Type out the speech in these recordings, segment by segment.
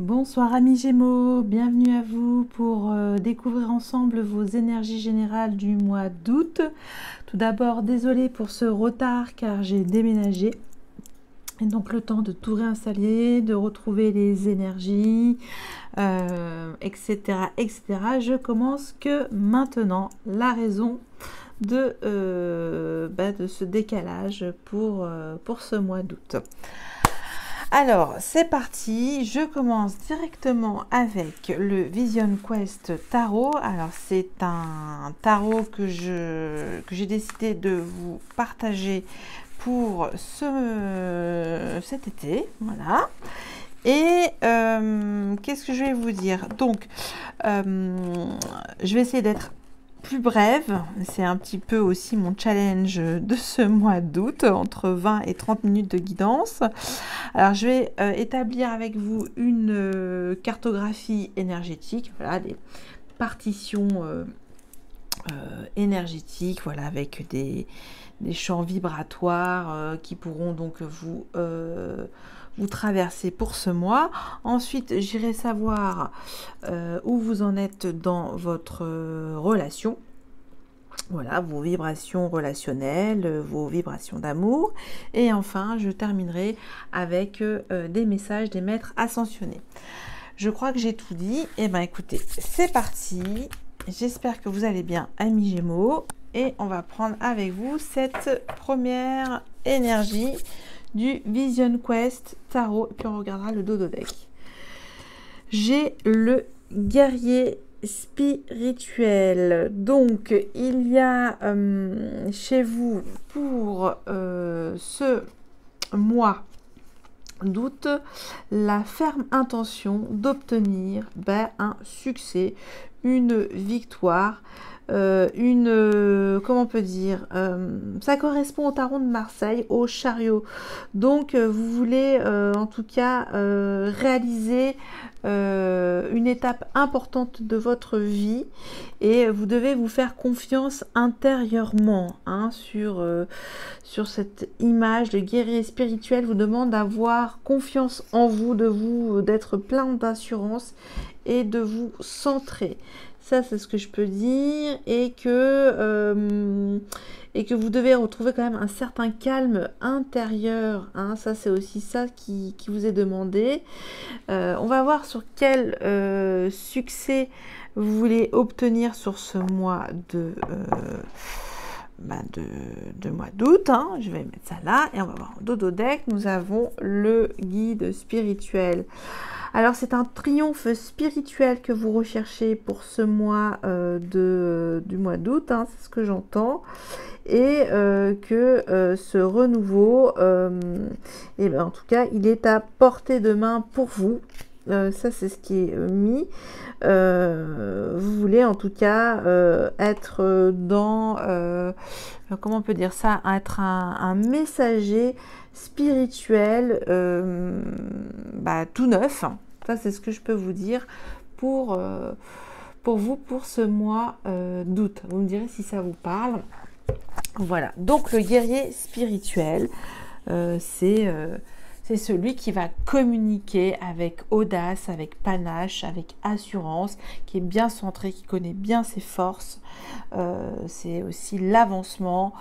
Bonsoir amis Gémeaux, bienvenue à vous pour découvrir ensemble vos énergies générales du mois d'août. Tout d'abord, désolée pour ce retard car j'ai déménagé. Et donc le temps de tout réinstaller, de retrouver les énergies, etc., etc. Je commence que maintenant. La raison de ce décalage pour ce mois d'août. Alors, c'est parti, je commence directement avec le Vision Quest Tarot. Alors, c'est un tarot que j'ai décidé de vous partager pour cet été, voilà. Et qu'est-ce que je vais vous dire? Donc, je vais essayer d'être plus brève, c'est un petit peu aussi mon challenge de ce mois d'août, entre 20 et 30 minutes de guidance. Alors je vais établir avec vous une cartographie énergétique, voilà, des partitions énergétiques, voilà, avec des champs vibratoires qui pourront donc vous traverser pour ce mois. Ensuite, j'irai savoir où vous en êtes dans votre relation. Voilà, vos vibrations relationnelles, vos vibrations d'amour. Et enfin, je terminerai avec des messages des maîtres ascensionnés. Je crois que j'ai tout dit. Eh bien, écoutez, c'est parti. J'espère que vous allez bien, amis Gémeaux. Et on va prendre avec vous cette première énergie du Vision Quest Tarot. Et puis on regardera le dodo deck. J'ai le guerrier spirituel. Donc, il y a chez vous pour ce mois d'août la ferme intention d'obtenir un succès, une victoire, comment on peut dire, ça correspond au tarot de Marseille, au chariot. Donc vous voulez en tout cas réaliser une étape importante de votre vie et vous devez vous faire confiance intérieurement sur cette image. Le guerrier spirituel vous demande d'avoir confiance en vous, d'être plein d'assurance et de vous centrer. Ça, c'est ce que je peux dire, et que vous devez retrouver quand même un certain calme intérieur. Hein. Ça, c'est aussi ça qui vous est demandé. On va voir sur quel succès vous voulez obtenir sur ce mois de mois d'août. Hein. Je vais mettre ça là, et on va voir en dodo deck. Nous avons le guide spirituel. Alors, c'est un triomphe spirituel que vous recherchez pour ce mois du mois d'août, hein, c'est ce que j'entends. Et que ce renouveau, en tout cas, il est à portée de main pour vous. Ça, c'est ce qui est mis. Vous voulez en tout cas être dans, comment on peut dire ça, être un messager spirituel tout neuf. Ça, c'est ce que je peux vous dire pour vous, pour ce mois d'août. Vous me direz si ça vous parle. Voilà, donc le guerrier spirituel, c'est celui qui va communiquer avec audace, avec panache, avec assurance, qui est bien centré, qui connaît bien ses forces. C'est aussi l'avancement.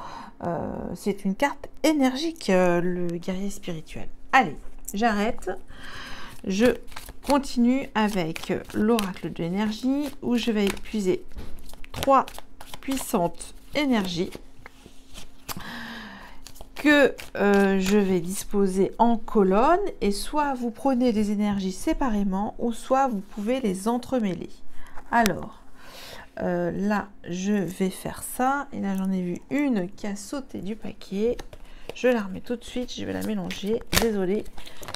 C'est une carte énergique, le guerrier spirituel. Allez, j'arrête. Je continue avec l'oracle de l'énergie, où je vais puiser 3 puissantes énergies que je vais disposer en colonne, et soit vous prenez les énergies séparément, ou soit vous pouvez les entremêler. Alors, là, je vais faire ça, et là, j'en ai vu une qui a sauté du paquet. Je la remets tout de suite, je vais la mélanger. Désolée,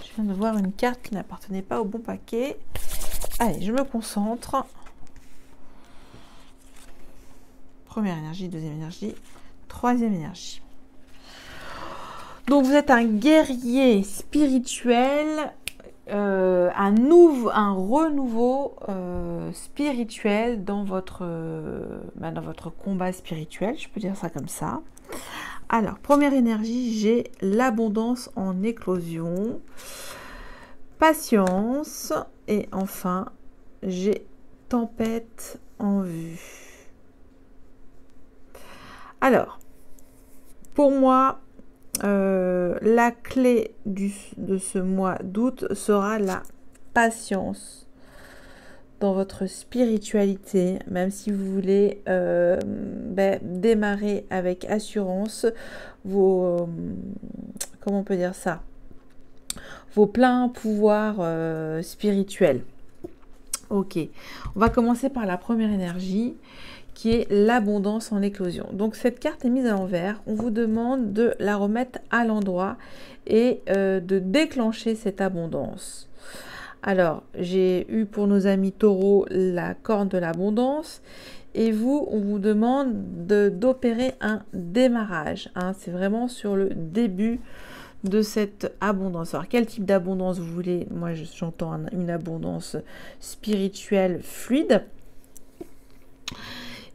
je viens de voir une carte qui n'appartenait pas au bon paquet. Allez, je me concentre. Première énergie, deuxième énergie, troisième énergie. Donc vous êtes un guerrier spirituel, un renouveau spirituel dans votre combat spirituel, je peux dire ça comme ça. Alors, première énergie, j'ai l'abondance en éclosion. patience. Et enfin, j'ai tempête en vue. Alors, pour moi, la clé de ce mois d'août sera la patience dans votre spiritualité, même si vous voulez démarrer avec assurance vos, comment on peut dire ça, vos pleins pouvoirs spirituels. Ok, on va commencer par la première énergie qui est l'abondance en éclosion. Donc cette carte est mise à l'envers, on vous demande de la remettre à l'endroit et de déclencher cette abondance. Alors, j'ai eu pour nos amis taureaux la corne de l'abondance et vous, on vous demande d'opérer un démarrage. Hein. C'est vraiment sur le début de cette abondance. Alors, quel type d'abondance vous voulez? Moi, j'entends une abondance spirituelle fluide.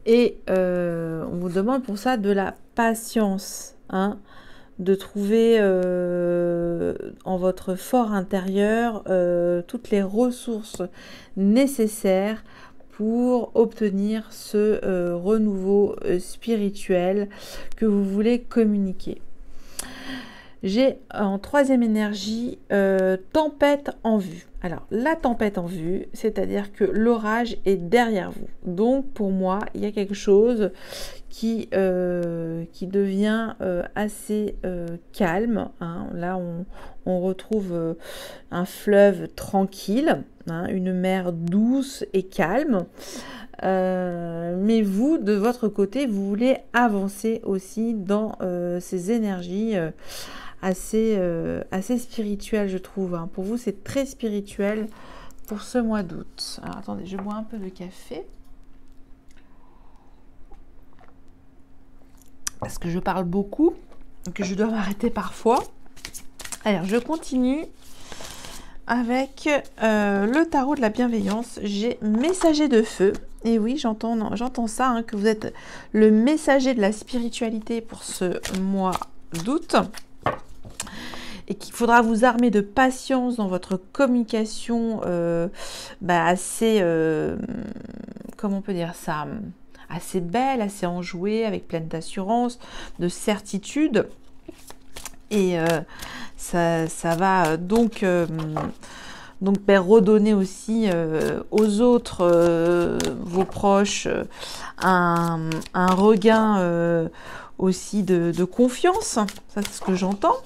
Et on vous demande pour ça de la patience, hein, de trouver en votre fort intérieur toutes les ressources nécessaires pour obtenir ce renouveau spirituel que vous voulez communiquer. J'ai en troisième énergie tempête en vue. Alors la tempête en vue, c'est-à-dire que l'orage est derrière vous. Donc pour moi, il y a quelque chose qui devient assez calme. Hein. Là, on retrouve un fleuve tranquille, hein, une mer douce et calme. Mais vous, de votre côté, vous voulez avancer aussi dans ces énergies assez spirituelles, je trouve. Hein. Pour vous, c'est très spirituel pour ce mois d'août. Alors, attendez, je bois un peu de café. Parce que je parle beaucoup, que je dois m'arrêter parfois. Alors, je continue avec le tarot de la bienveillance. J'ai messager de feu. Et oui, j'entends ça, hein, que vous êtes le messager de la spiritualité pour ce mois d'août. Et qu'il faudra vous armer de patience dans votre communication assez, comment on peut dire ça, assez belle, assez enjouée, avec pleine d'assurance, de certitude. Et ça va donc redonner aussi aux autres, vos proches, un regain aussi de confiance. Ça, c'est ce que j'entends.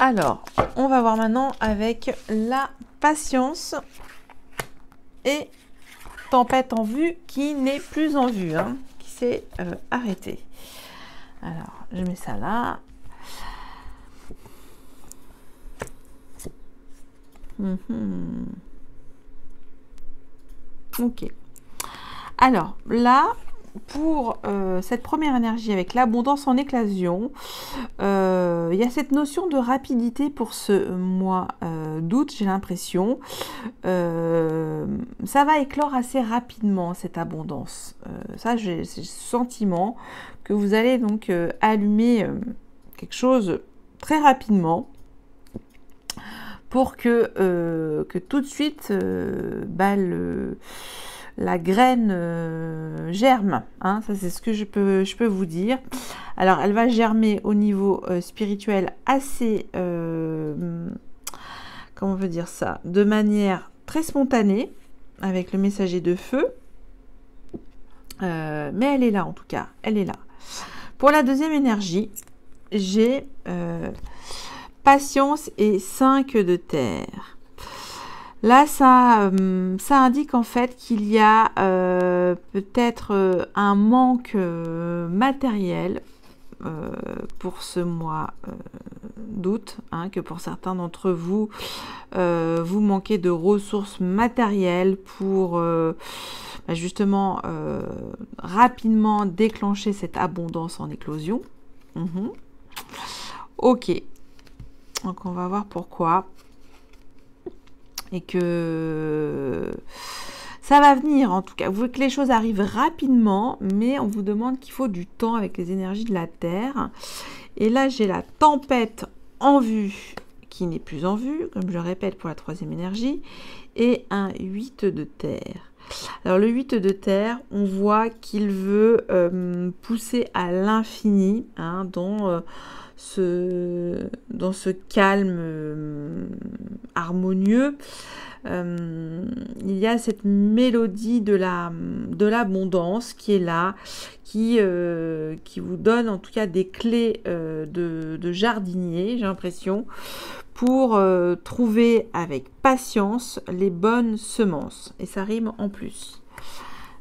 Alors, on va voir maintenant avec la patience et tempête en vue qui n'est plus en vue, hein, qui s'est arrêtée. Alors, je mets ça là. Ok. Alors, là, pour cette première énergie avec l'abondance en éclosion, il y a cette notion de rapidité pour ce mois d'août, j'ai l'impression. Ça va éclore assez rapidement, cette abondance. Ça, j'ai ce sentiment que vous allez donc allumer quelque chose très rapidement pour que tout de suite la graine germe, hein, ça c'est ce que je peux vous dire. Alors elle va germer au niveau spirituel assez, comment on peut dire ça, de manière très spontanée, avec le messager de feu, mais elle est là en tout cas, elle est là. Pour la deuxième énergie, j'ai patience et 5 de terre. Là, ça indique en fait qu'il y a peut-être un manque matériel pour ce mois d'août, hein, que pour certains d'entre vous, vous manquez de ressources matérielles pour justement rapidement déclencher cette abondance en éclosion. Ok, donc on va voir pourquoi. Et que ça va venir en tout cas. Vous voulez que les choses arrivent rapidement, mais on vous demande qu'il faut du temps avec les énergies de la Terre. Et là, j'ai la tempête en vue qui n'est plus en vue, comme je le répète pour la troisième énergie, et un 8 de terre. Alors le 8 de terre, on voit qu'il veut pousser à l'infini, hein, dans ce calme harmonieux. Il y a cette mélodie de l'abondance qui est là, qui vous donne en tout cas des clés de jardinier, j'ai l'impression, pour trouver avec patience les bonnes semences. Et ça rime en plus.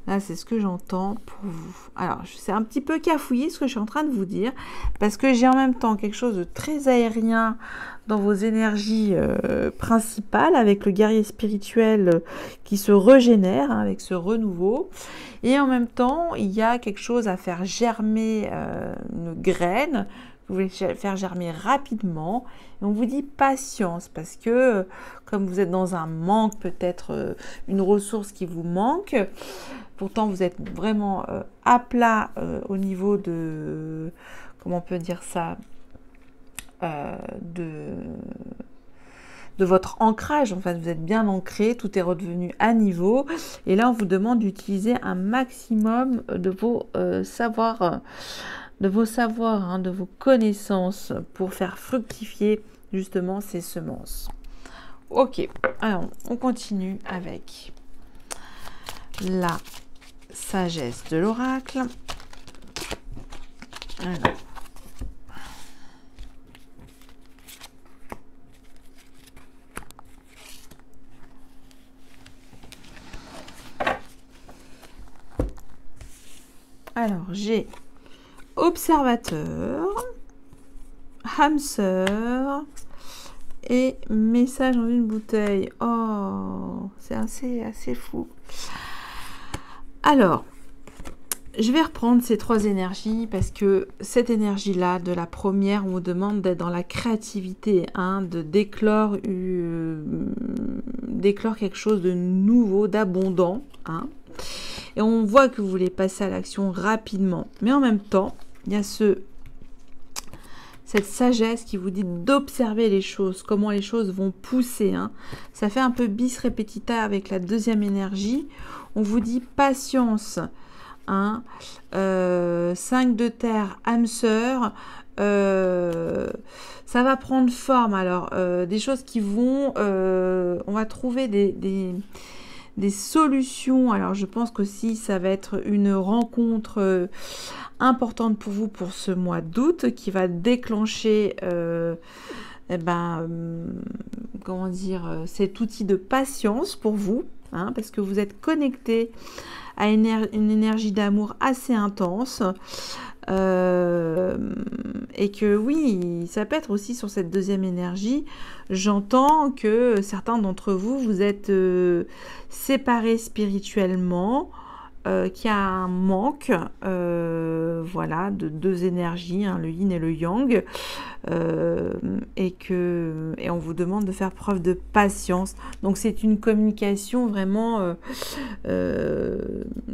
Là, c'est ce que j'entends pour vous. Alors, c'est un petit peu cafouillé ce que je suis en train de vous dire, parce que j'ai en même temps quelque chose de très aérien dans vos énergies principales, avec le guerrier spirituel qui se régénère, hein, avec ce renouveau. Et en même temps, il y a quelque chose à faire germer une graine. Vous voulez faire germer rapidement. Et on vous dit patience, parce que comme vous êtes dans un manque, peut-être une ressource qui vous manque, pourtant vous êtes vraiment à plat au niveau de, comment on peut dire ça, de votre ancrage. En fait, vous êtes bien ancré, tout est redevenu à niveau. Et là, on vous demande d'utiliser un maximum de vos savoirs, de vos connaissances pour faire fructifier justement ces semences. Ok, alors on continue avec la sagesse de l'oracle. Alors j'ai observateur, hamster et message dans une bouteille. Oh, c'est assez fou. Alors, je vais reprendre ces trois énergies parce que cette énergie-là, de la première, on vous demande d'être dans la créativité, hein, de déclore quelque chose de nouveau, d'abondant, hein. Et on voit que vous voulez passer à l'action rapidement. Mais en même temps, il y a cette sagesse qui vous dit d'observer les choses, comment les choses vont pousser, hein. Ça fait un peu bis repetita avec la deuxième énergie. On vous dit patience, hein. 5 de terre, âme sœur. Ça va prendre forme. Alors, des choses qui vont... on va trouver des solutions. Alors, je pense qu'aussi, ça va être une rencontre importante pour vous pour ce mois d'août qui va déclencher comment dire, cet outil de patience pour vous, hein, parce que vous êtes connecté à une énergie d'amour assez intense. Et que oui, ça peut être aussi sur cette deuxième énergie. J'entends que certains d'entre vous, vous êtes séparés spirituellement, qu'il y a un manque, voilà, de deux énergies, hein, le yin et le yang, et on vous demande de faire preuve de patience. Donc c'est une communication vraiment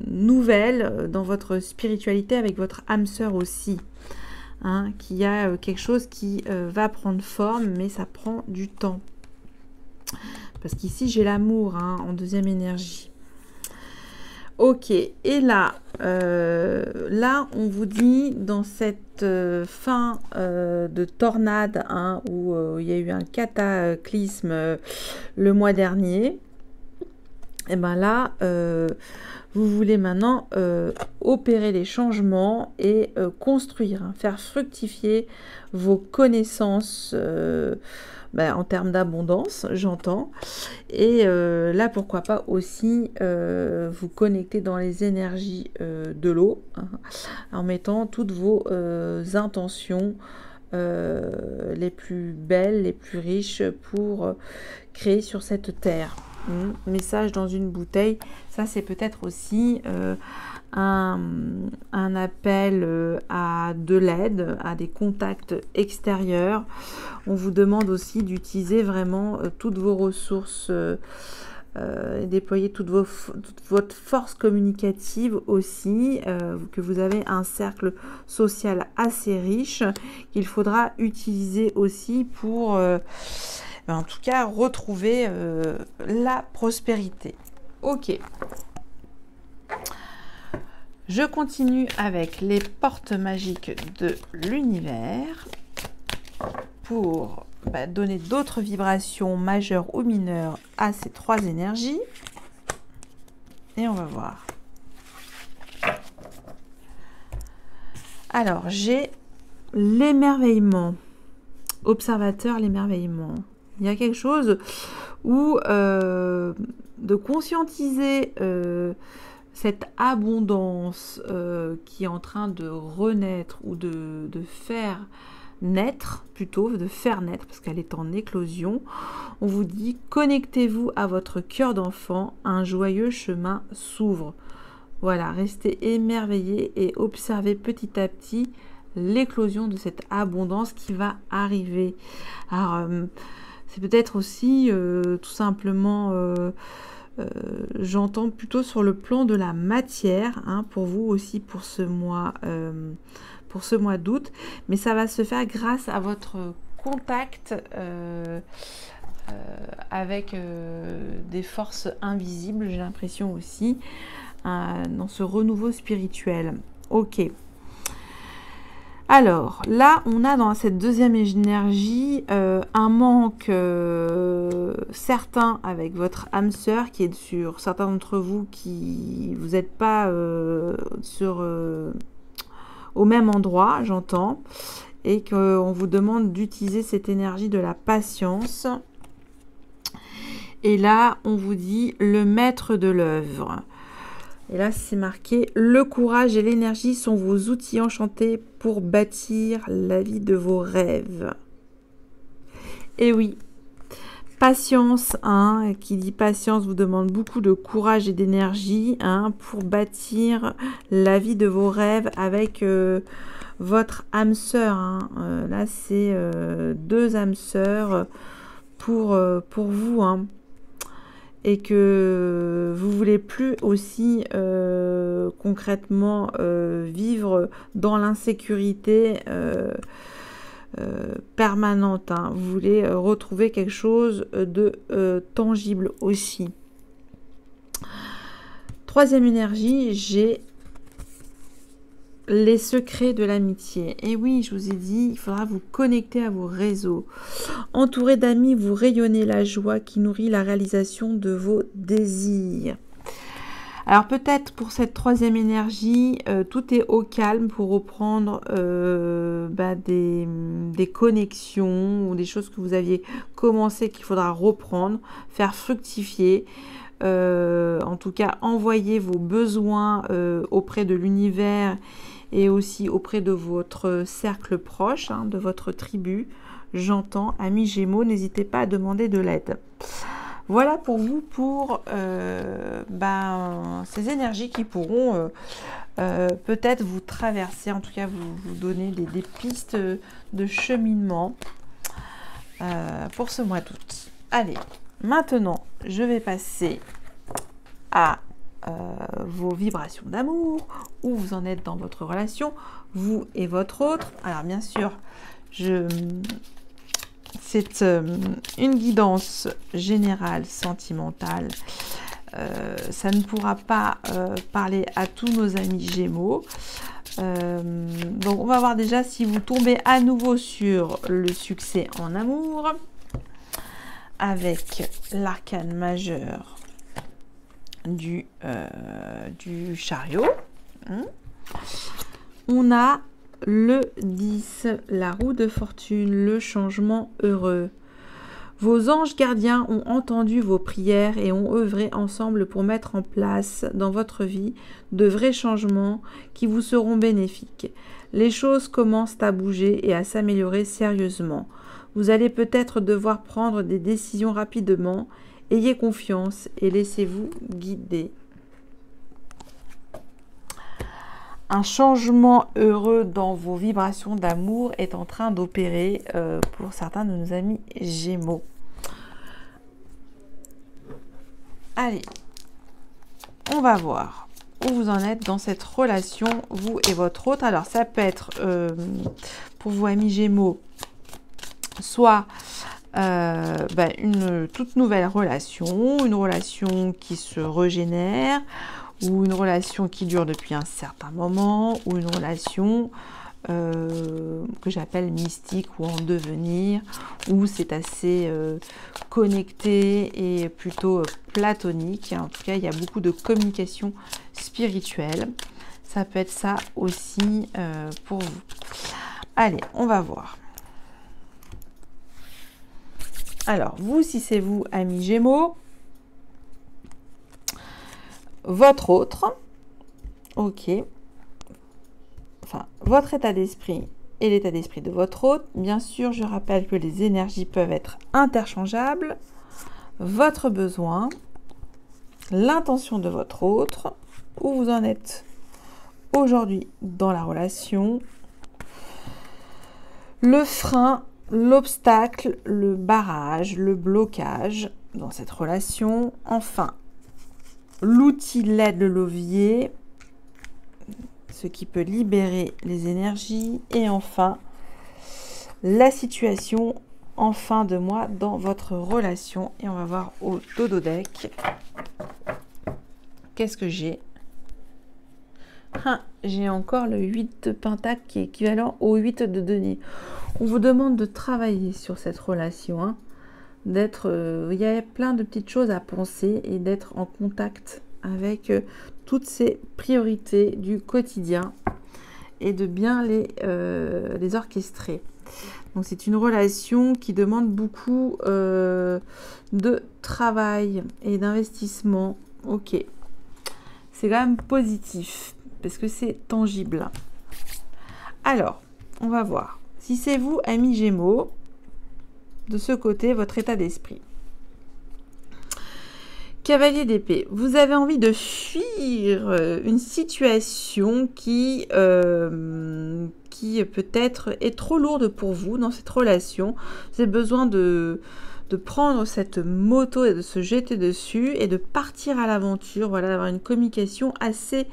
nouvelle dans votre spiritualité avec votre âme sœur aussi, hein, qu'il y a quelque chose qui va prendre forme, mais ça prend du temps. Parce qu'ici j'ai l'amour, hein, en deuxième énergie. Ok, et là, on vous dit dans cette fin de tornade, hein, où il y a eu un cataclysme le mois dernier, et bien là, vous voulez maintenant opérer les changements et construire, hein, faire fructifier vos connaissances en termes d'abondance, j'entends. Et là, pourquoi pas aussi vous connecter dans les énergies de l'eau, hein, en mettant toutes vos intentions les plus belles, les plus riches pour créer sur cette terre. Message dans une bouteille, ça c'est peut-être aussi un appel à de l'aide, à des contacts extérieurs. On vous demande aussi d'utiliser vraiment toutes vos ressources déployer toute votre force communicative aussi, que vous avez un cercle social assez riche qu'il faudra utiliser aussi pour, en tout cas, retrouver la prospérité. Ok. Je continue avec les portes magiques de l'univers pour donner d'autres vibrations majeures ou mineures à ces trois énergies. Et on va voir. Alors, j'ai l'émerveillement. Observateur, l'émerveillement. Il y a quelque chose où de conscientiser cette abondance qui est en train de renaître ou de faire naître, plutôt de faire naître parce qu'elle est en éclosion. On vous dit, connectez-vous à votre cœur d'enfant, un joyeux chemin s'ouvre. Voilà, restez émerveillés et observez petit à petit l'éclosion de cette abondance qui va arriver. Alors, c'est peut-être aussi tout simplement, j'entends plutôt sur le plan de la matière, hein, pour vous aussi pour ce mois d'août, mais ça va se faire grâce à votre contact avec des forces invisibles, j'ai l'impression aussi, dans ce renouveau spirituel. Ok. Alors, là, on a dans cette deuxième énergie un manque certain avec votre âme sœur qui est sur certains d'entre vous qui vous n'êtes pas au même endroit, j'entends, et qu'on vous demande d'utiliser cette énergie de la patience. Et là, on vous dit le maître de l'œuvre. Et là, c'est marqué « Le courage et l'énergie sont vos outils enchantés pour bâtir la vie de vos rêves. » Et oui, patience, hein, qui dit patience vous demande beaucoup de courage et d'énergie, hein, pour bâtir la vie de vos rêves avec votre âme sœur. Hein. Là, c'est deux âmes sœurs pour vous, hein. Et que vous voulez plus aussi concrètement vivre dans l'insécurité permanente, hein. Vous voulez retrouver quelque chose de tangible aussi. Troisième énergie, j'ai les secrets de l'amitié. Et oui, je vous ai dit, il faudra vous connecter à vos réseaux. Entouré d'amis, vous rayonnez la joie qui nourrit la réalisation de vos désirs. Alors peut-être pour cette troisième énergie, tout est au calme pour reprendre des connexions ou des choses que vous aviez commencé qu'il faudra reprendre, faire fructifier. En tout cas, envoyer vos besoins auprès de l'univers et aussi auprès de votre cercle proche, hein, de votre tribu. J'entends, amis Gémeaux, n'hésitez pas à demander de l'aide. Voilà pour vous, pour ces énergies qui pourront peut-être vous traverser, en tout cas vous donner des pistes de cheminement pour ce mois d'août. Allez, maintenant, je vais passer à vos vibrations d'amour, où vous en êtes dans votre relation, vous et votre autre. Alors bien sûr, c'est une guidance générale, sentimentale. Ça ne pourra pas parler à tous nos amis Gémeaux. Donc on va voir déjà si vous tombez à nouveau sur le succès en amour avec l'arcane majeur du chariot. On a le 10, la roue de fortune, le changement heureux. Vos anges gardiens ont entendu vos prières et ont œuvré ensemble pour mettre en place dans votre vie de vrais changements qui vous seront bénéfiques. Les choses commencent à bouger et à s'améliorer sérieusement. Vous allez peut-être devoir prendre des décisions rapidement. Ayez confiance et laissez-vous guider. Un changement heureux dans vos vibrations d'amour est en train d'opérer pour certains de nos amis Gémeaux. Allez, on va voir où vous en êtes dans cette relation, vous et votre autre. Alors, ça peut être, pour vous, amis Gémeaux, soit une toute nouvelle relation, une relation qui se régénère, ou une relation qui dure depuis un certain moment, ou une relation que j'appelle mystique ou en devenir, où c'est assez connecté et plutôt platonique. En tout cas, il y a beaucoup de communication spirituelle. Ça peut être ça aussi pour vous. Allez, on va voir. Alors, vous, si c'est vous, amis Gémeaux, votre autre, ok, enfin, votre état d'esprit et l'état d'esprit de votre autre. Bien sûr, je rappelle que les énergies peuvent être interchangeables. Votre besoin, l'intention de votre autre, où vous en êtes aujourd'hui dans la relation, le frein, l'obstacle, le barrage, le blocage dans cette relation. Enfin, l'outil, l'aide, le levier, ce qui peut libérer les énergies. Et enfin, la situation en fin de mois dans votre relation. Et on va voir au dodo deck. Qu'est-ce que j'ai? J'ai encore le 8 de Pentacle qui est équivalent au 8 de denier. On vous demande de travailler sur cette relation, hein, d'être, il y a plein de petites choses à penser et d'être en contact avec toutes ces priorités du quotidien et de bien les orchestrer. Donc c'est une relation qui demande beaucoup de travail et d'investissement. Ok, c'est quand même positif parce que c'est tangible. Alors, on va voir. Si c'est vous, amis Gémeaux, de ce côté, votre état d'esprit. Cavalier d'épée, vous avez envie de fuir une situation qui peut-être est trop lourde pour vous dans cette relation. Vous avez besoin de prendre cette moto et de se jeter dessus et de partir à l'aventure, voilà, d'avoir une communication assez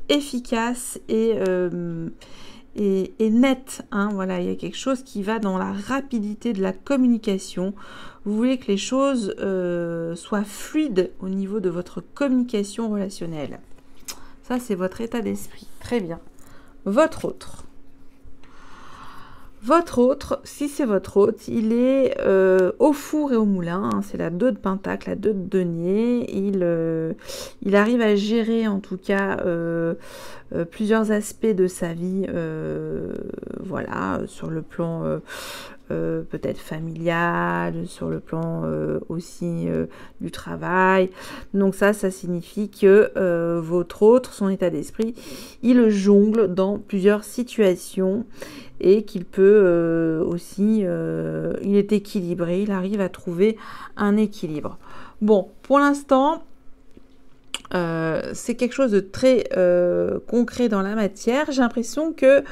efficace et nette, hein, voilà, il y a quelque chose qui va dans la rapidité de la communication. Vous voulez que les choses soient fluides au niveau de votre communication relationnelle. Ça, c'est votre état d'esprit. Très bien. Votre autre. Votre autre, si c'est votre autre, il est au four et au moulin, hein, c'est la 2 de Pentacle, la 2 de denier. Il arrive à gérer en tout cas plusieurs aspects de sa vie, voilà, sur le plan peut-être familial, sur le plan aussi du travail. Donc ça signifie que votre autre, son état d'esprit, il jongle dans plusieurs situations et qu'il peut aussi, il est équilibré, il arrive à trouver un équilibre. Bon, pour l'instant, c'est quelque chose de très concret dans la matière. J'ai l'impression que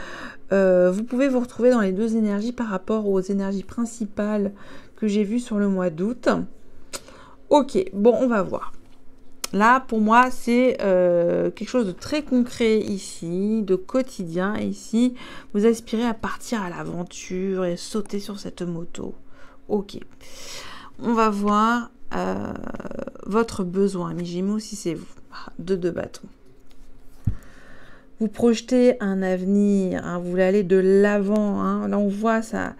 vous pouvez vous retrouver dans les deux énergies par rapport aux énergies principales que j'ai vues sur le mois d'août. Ok, bon, on va voir. Là, pour moi, c'est quelque chose de très concret ici, de quotidien. Ici, vous aspirez à partir à l'aventure et sauter sur cette moto. Ok. On va voir votre besoin, mes Gémeaux, si c'est vous. 2 de bâton. Vous projetez un avenir, hein, vous voulez aller de l'avant. Hein. Là, on voit ça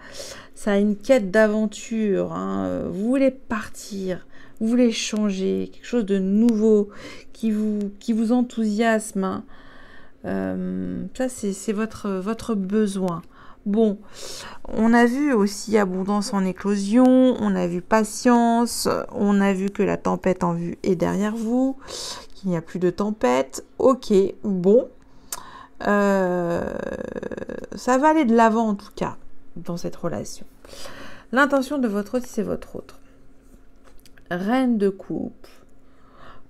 a une quête d'aventure. Hein. Vous voulez partir. Vous voulez changer, quelque chose de nouveau qui vous enthousiasme. Hein. Ça, c'est votre besoin. Bon, on a vu aussi abondance en éclosion, on a vu patience, on a vu que la tempête en vue est derrière vous, qu'il n'y a plus de tempête. Ok, bon, ça va aller de l'avant en tout cas dans cette relation. L'intention de votre autre, si c'est votre autre. Reine de coupe.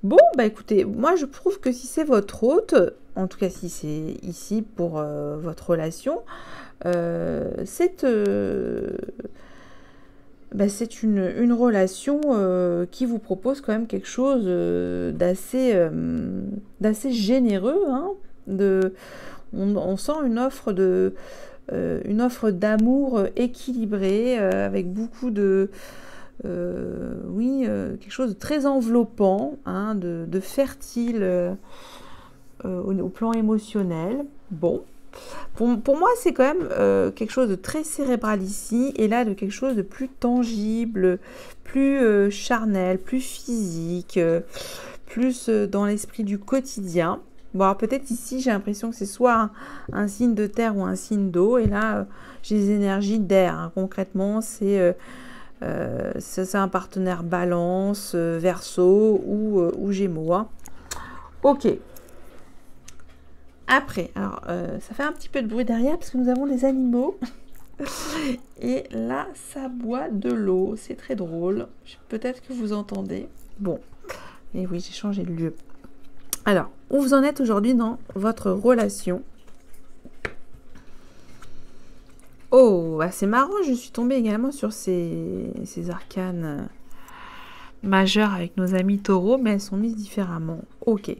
Bon, bah écoutez, moi je trouve que si c'est votre hôte, en tout cas si c'est ici pour votre relation, bah, c'est une relation qui vous propose quand même quelque chose d'assez généreux, hein, on sent une offre d'amour équilibrée avec beaucoup de oui, quelque chose de très enveloppant, hein, de fertile au plan émotionnel. Bon, pour moi, c'est quand même quelque chose de très cérébral ici, et là, de quelque chose de plus tangible, plus charnel, plus physique, plus dans l'esprit du quotidien. Bon, alors peut-être ici, j'ai l'impression que c'est soit un signe de terre ou un signe d'eau, et là, j'ai des énergies d'air, hein. Concrètement, c'est un partenaire balance, verseau ou gémeaux, hein. Ok. Après, alors, ça fait un petit peu de bruit derrière parce que nous avons des animaux. Et là, ça boit de l'eau. C'est très drôle. Peut-être que vous entendez. Bon. Et oui, j'ai changé de lieu. Alors, où vous en êtes aujourd'hui dans votre relation? Oh, bah c'est marrant, je suis tombée également sur ces arcanes majeurs avec nos amis taureaux, mais elles sont mises différemment. Ok.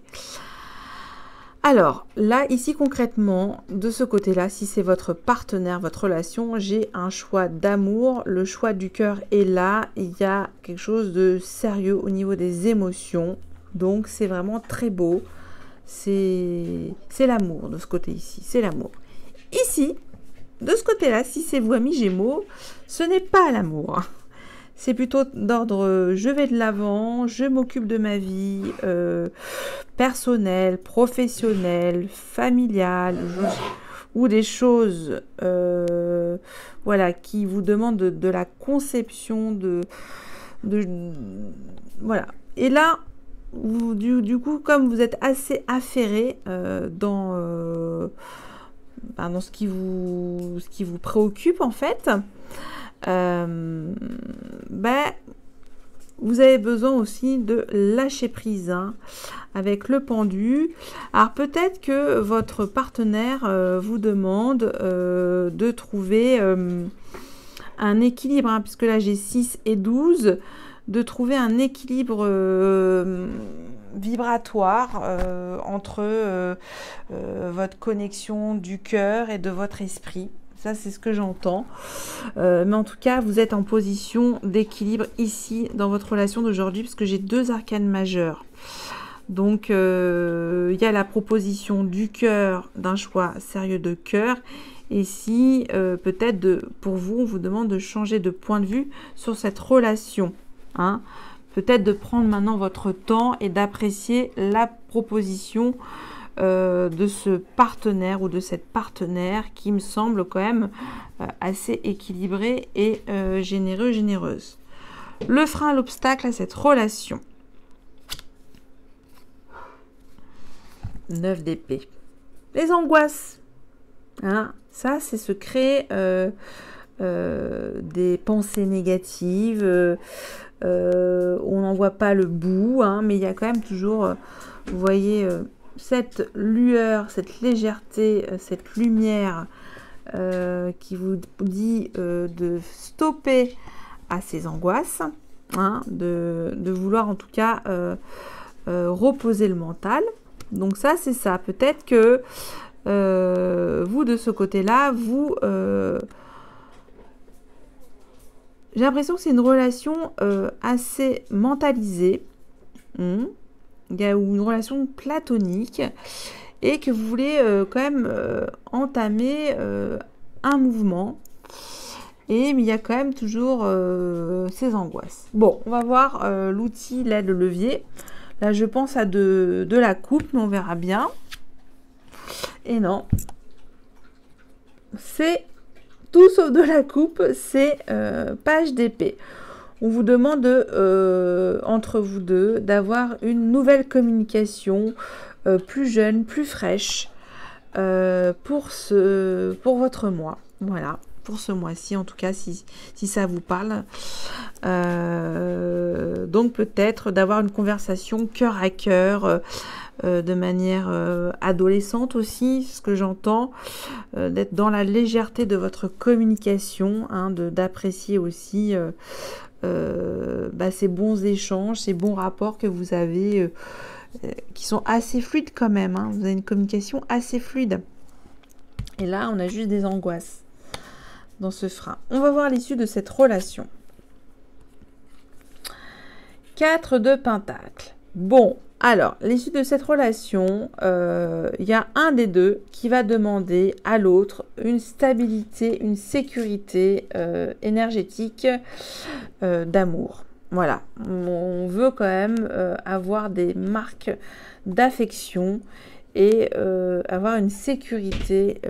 Alors, là, ici concrètement, de ce côté-là, si c'est votre partenaire, votre relation, j'ai un choix d'amour. Le choix du cœur est là. Il y a quelque chose de sérieux au niveau des émotions. Donc, c'est vraiment très beau. C'est l'amour de ce côté ici. C'est l'amour. Ici, de ce côté-là, si c'est vous, amis Gémeaux, ce n'est pas l'amour. C'est plutôt d'ordre je vais de l'avant, je m'occupe de ma vie personnelle, professionnelle, familiale, ou des choses voilà, qui vous demandent de la conception, voilà. Et là, du coup, comme vous êtes assez affairé dans ce qui vous préoccupe en fait, vous avez besoin aussi de lâcher prise, hein, avec le pendu. Alors peut-être que votre partenaire vous demande de trouver un équilibre, hein, puisque là j'ai 6 et 12, de trouver un équilibre vibratoire entre votre connexion du cœur et de votre esprit. Ça, c'est ce que j'entends. Mais en tout cas, vous êtes en position d'équilibre ici dans votre relation d'aujourd'hui, parce que j'ai 2 arcanes majeures. Donc, il y a la proposition du cœur, d'un choix sérieux de cœur. Et si, peut-être, pour vous, on vous demande de changer de point de vue sur cette relation, hein. Peut-être de prendre maintenant votre temps et d'apprécier la proposition de ce partenaire ou de cette partenaire qui me semble quand même assez équilibrée et généreuse. Le frein, l'obstacle à cette relation. 9 d'épée. Les angoisses. Hein, ça, c'est se créer des pensées négatives. On n'en voit pas le bout, hein, mais il y a quand même toujours, vous voyez, cette lueur, cette légèreté, cette lumière qui vous dit de stopper à ces angoisses, hein, de vouloir en tout cas reposer le mental. Donc ça, c'est ça. Peut-être que vous, de ce côté-là, j'ai l'impression que c'est une relation assez mentalisée. Il y a une relation platonique et que vous voulez quand même entamer un mouvement. Mais il y a quand même toujours ces angoisses. Bon, on va voir l'outil, là, le levier. Là, je pense à de la coupe, mais on verra bien. Et non. C'est tout sauf de la coupe, c'est page d'épée. On vous demande, entre vous deux, d'avoir une nouvelle communication plus jeune, plus fraîche pour votre mois. Voilà, pour ce mois-ci, en tout cas, si ça vous parle. Donc, peut-être d'avoir une conversation cœur à cœur, de manière adolescente aussi, ce que j'entends, d'être dans la légèreté de votre communication, hein, d'apprécier aussi ces bons échanges, ces bons rapports que vous avez, qui sont assez fluides quand même, hein. Vous avez une communication assez fluide. Et là, on a juste des angoisses dans ce frein. On va voir l'issue de cette relation. 4 de Pentacles. Bon, alors, l'issue de cette relation, il y a un des deux qui va demander à l'autre une stabilité, une sécurité énergétique d'amour. Voilà, on veut quand même avoir des marques d'affection et avoir une sécurité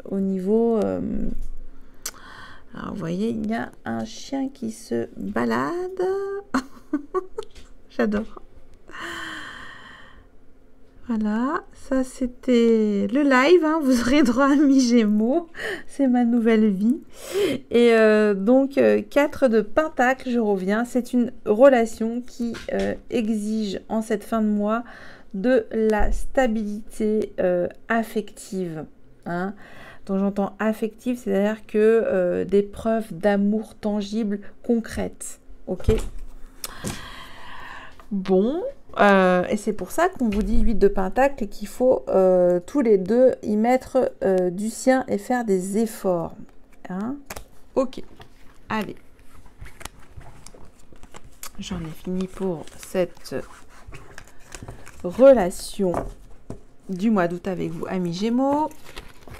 au niveau... Alors, vous voyez, il y a un chien qui se balade. J'adore. Voilà, ça c'était le live, hein. Vous aurez droit à mi-gémeaux, c'est ma nouvelle vie. Et donc 4 de Pentacles, je reviens, c'est une relation qui exige en cette fin de mois de la stabilité affective, hein. Donc j'entends affective, c'est-à-dire que des preuves d'amour tangibles, concrètes, ok. Bon, et c'est pour ça qu'on vous dit 8 de Pentacle et qu'il faut tous les deux y mettre du sien et faire des efforts. Hein, ok, allez. J'en ai fini pour cette relation du mois d'août avec vous, amis Gémeaux.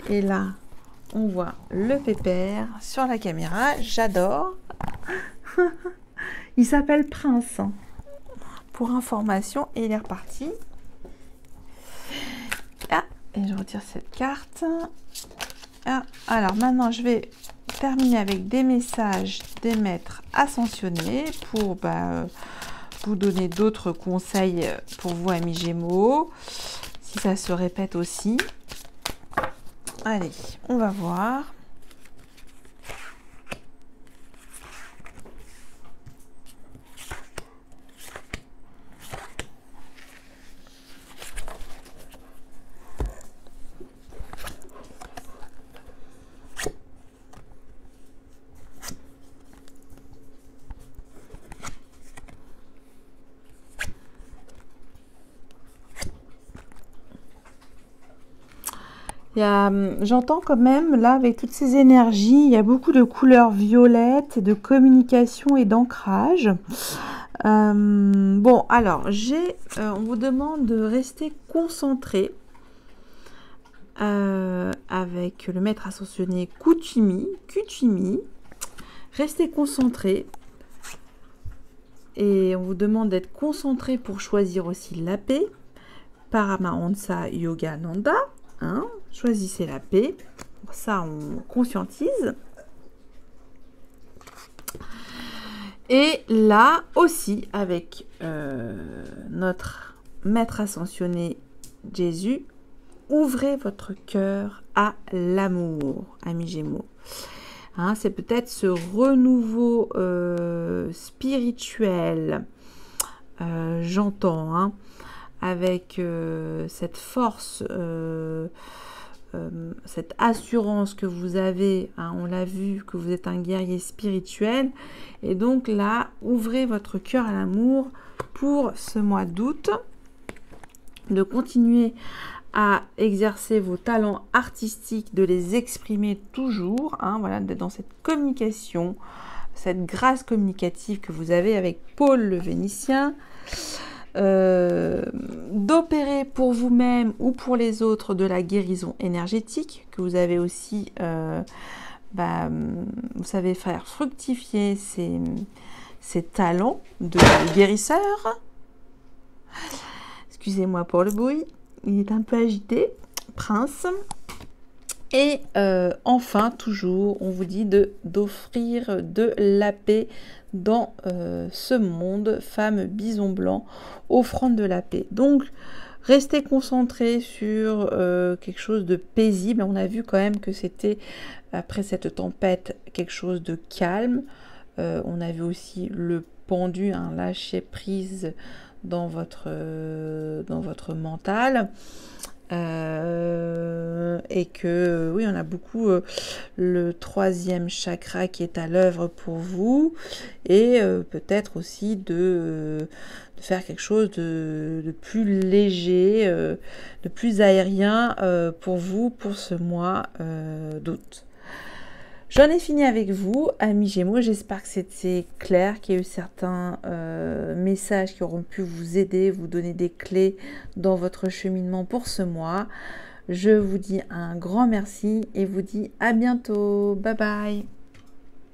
Et là, on voit le pépère sur la caméra. J'adore. Il s'appelle Prince. Pour information, et il est reparti. Ah, et je retire cette carte. Ah, alors maintenant, je vais terminer avec des messages des maîtres ascensionnés pour vous donner d'autres conseils pour vous, amis Gémeaux, si ça se répète aussi. Allez, on va voir. J'entends quand même, là, avec toutes ces énergies, il y a beaucoup de couleurs violettes, de communication et d'ancrage. Bon, alors, on vous demande de rester concentré avec le maître ascensionné Kuchimi. Restez concentré. Et on vous demande d'être concentré pour choisir aussi la paix. Paramahansa Yogananda. Hein, choisissez la paix. Ça, on conscientise. Et là aussi, avec notre maître ascensionné Jésus, ouvrez votre cœur à l'amour, amis Gémeaux. Hein, c'est peut-être ce renouveau spirituel, j'entends, hein, avec cette force, cette assurance que vous avez, hein, on l'a vu, que vous êtes un guerrier spirituel. Et donc là, ouvrez votre cœur à l'amour pour ce mois d'août, de continuer à exercer vos talents artistiques, de les exprimer toujours, hein, voilà, d'être dans cette communication, cette grâce communicative que vous avez avec Paul le Vénitien. D'opérer pour vous-même ou pour les autres de la guérison énergétique, que vous avez aussi, vous savez faire fructifier ces talents de guérisseur. Excusez-moi pour le bruit, il est un peu agité, Prince. Et enfin, toujours, on vous dit d'offrir de la paix dans ce monde, femme bison blanc, offrande de la paix. Donc, Restez concentré sur quelque chose de paisible. On a vu quand même que c'était, après cette tempête, quelque chose de calme. On a vu aussi le pendu, un lâcher prise dans votre mental. Et que oui, on a beaucoup le troisième chakra qui est à l'œuvre pour vous, et peut-être aussi de faire quelque chose de plus léger, de plus aérien pour vous pour ce mois d'août. J'en ai fini avec vous, amis Gémeaux. J'espère que c'était clair, qu'il y a eu certains messages qui auront pu vous aider, vous donner des clés dans votre cheminement pour ce mois. Je vous dis un grand merci et vous dis à bientôt. Bye bye.